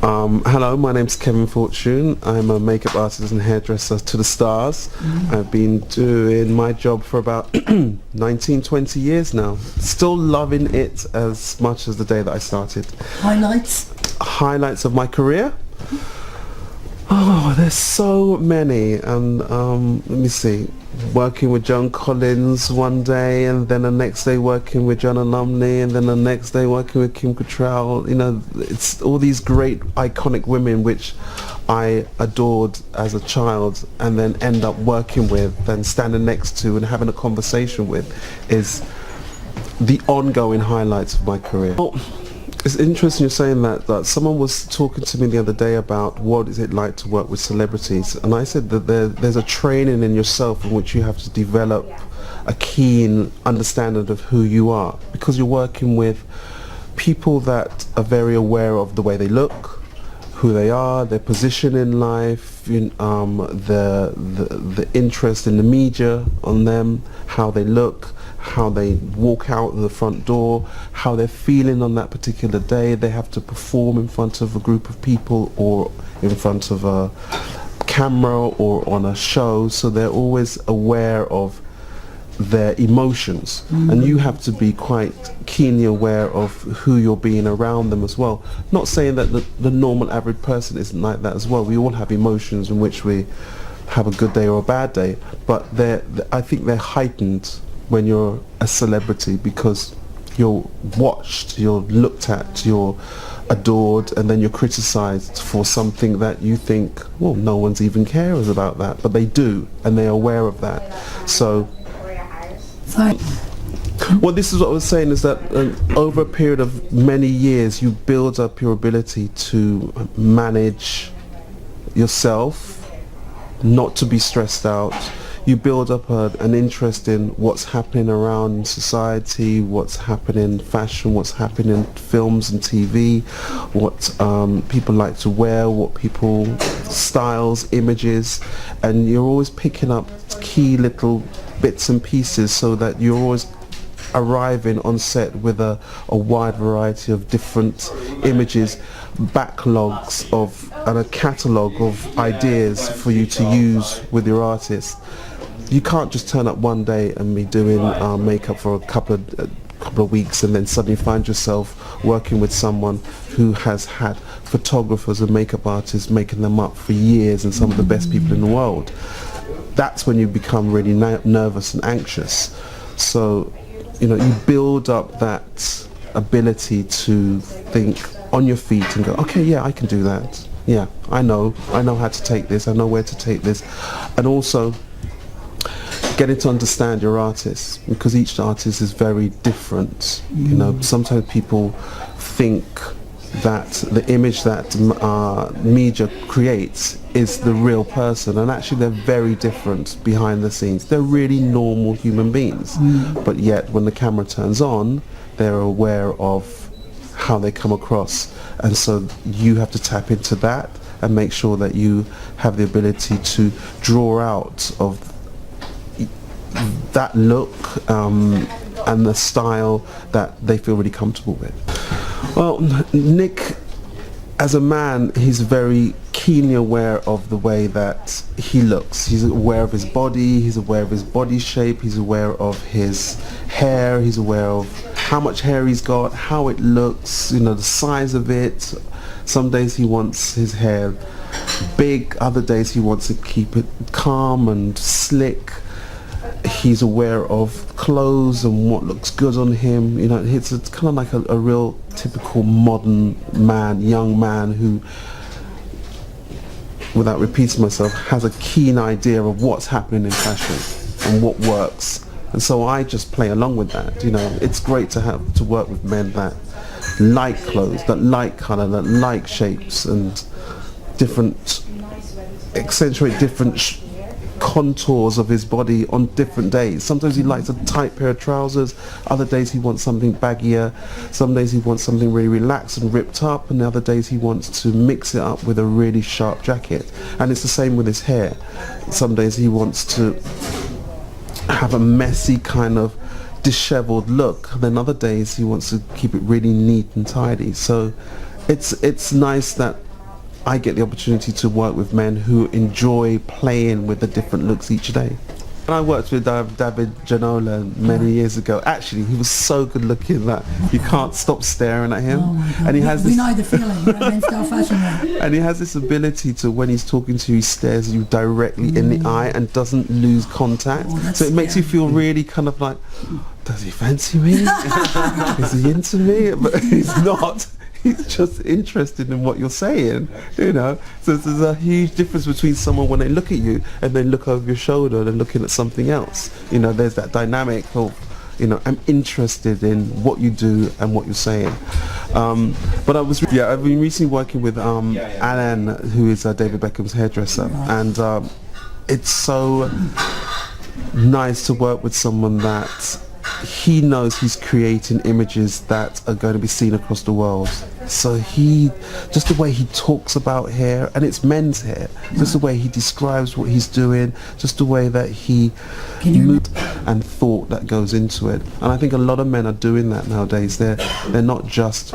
Hello, my name's Kevin Fortune. I'm a makeup artist and hairdresser to the stars. I've been doing my job for about 19, 20 years now. Still loving it as much as the day that I started. Highlights? Highlights of my career? Oh, there's so many. And let me see. Working with Joan Collins one day, and then the next day working with John Lumley, and then the next day working with Kim Cattrall. You know, it's all these great iconic women which I adored as a child, and then end up working with and standing next to and having a conversation with is the ongoing highlights of my career. Well, it's interesting you're saying that someone was talking to me the other day about what is it like to work with celebrities, and I said that there's a training in yourself in which you have to develop a keen understanding of who you are, because you're working with people that are very aware of the way they look, who they are, their position in life, the interest in the media on them, how they look, how they walk out the front door, how they're feeling on that particular day. They have to perform in front of a group of people or in front of a camera or on a show, so they're always aware of their emotions. And you have to be quite keenly aware of who you're being around them as well. Not saying that the normal average person isn't like that as well. We all have emotions in which we have a good day or a bad day, but I think they're heightened when you're a celebrity, because you're watched, you're looked at, you're adored, and then you're criticized for something that you think, well, no one's even cares about that, but they do, and they're aware of that. So well, this is what I was saying, is that over a period of many years you build up your ability to manage yourself, not to be stressed out. You build up an interest in what's happening around society, what's happening in fashion, what's happening in films and TV, what people like to wear, what people styles, images, and you're always picking up key little bits and pieces, so that you're always arriving on set with a wide variety of different images, backlogs of, and a catalogue of ideas for you to use with your artist. You can't just turn up one day and be doing makeup for a couple of weeks and then suddenly find yourself working with someone who has had photographers and makeup artists making them up for years, and some of the best people in the world. That's when you become really nervous and anxious. So, you know, you build up that ability to think on your feet and go, okay, yeah, I can do that. Yeah, I know how to take this, I know where to take this. And also getting to understand your artist, because each artist is very different. You know, sometimes people think that the image that media creates is the real person, and actually they're very different behind the scenes. They're really normal human beings, but yet when the camera turns on, they're aware of how they come across, and so you have to tap into that and make sure that you have the ability to draw out of that look and the style that they feel really comfortable with. Well, Nick, as a man, he's very keenly aware of the way that he looks. He's aware of his body, he's aware of his body shape, he's aware of his hair, he's aware of how much hair he's got, how it looks, you know, the size of it. Some days he wants his hair big, other days he wants to keep it calm and slick. He's aware of clothes and what looks good on him. You know, it's kind of like a real typical modern man, young man who, without repeating myself, has a keen idea of what's happening in fashion and what works. And so I just play along with that. You know, it's great to have to work with men that like clothes, that like colour, that like shapes and different, accentuate different contours of his body on different days. Sometimes he likes a tight pair of trousers, other days he wants something baggier, some days he wants something really relaxed and ripped up, and the other days he wants to mix it up with a really sharp jacket. And it's the same with his hair. Some days he wants to have a messy kind of disheveled look, and then other days he wants to keep it really neat and tidy. So it's nice that I get the opportunity to work with men who enjoy playing with the different looks each day. And I worked with David Janola many years ago. Actually, he was so good looking that you can't stop staring at him. Oh my God. And he has we this, know the feeling, you know, men's style fashion wear. and he has this ability to, when he's talking to you, he stares you directly in the eye and doesn't lose contact. Oh, So it makes you feel really kind of like, does he fancy me? Is he into me? But he's not. He's just interested in what you're saying, you know. So there's a huge difference between someone when they look at you and they look over your shoulder and they're looking at something else. You know, there's that dynamic of, you know, I'm interested in what you do and what you're saying. But I've been recently working with Alan, who is David Beckham's hairdresser, and it's so nice to work with someone that he knows he's creating images that are going to be seen across the world. So just the way he talks about hair, and it's men's hair, just the way he describes what he's doing, just the way that he moved and thought that goes into it. And I think a lot of men are doing that nowadays. They're not just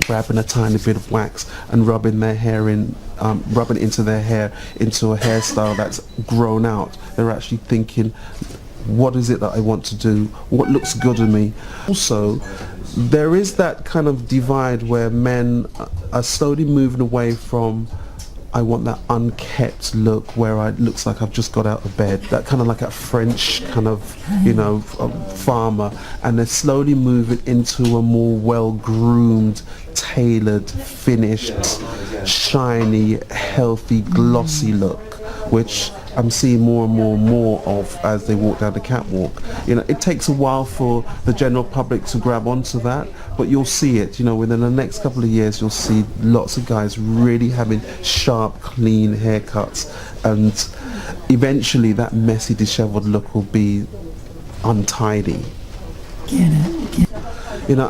grabbing a tiny bit of wax and rubbing their hair in, rubbing into their hair into a hairstyle that's grown out. They're actually thinking, what is it that I want to do? What looks good on me? Also, there is that kind of divide where men are slowly moving away from, I want that unkept look where it looks like I've just got out of bed, that kind of like a French kind of, you know, farmer, and they're slowly moving into a more well-groomed, tailored, finished, shiny, healthy, glossy look, which I'm seeing more and more and more of as they walk down the catwalk. You know, it takes a while for the general public to grab onto that, but you'll see it, you know, within the next couple of years you'll see lots of guys really having sharp, clean haircuts, and eventually that messy, disheveled look will be untidy. Get it. You know,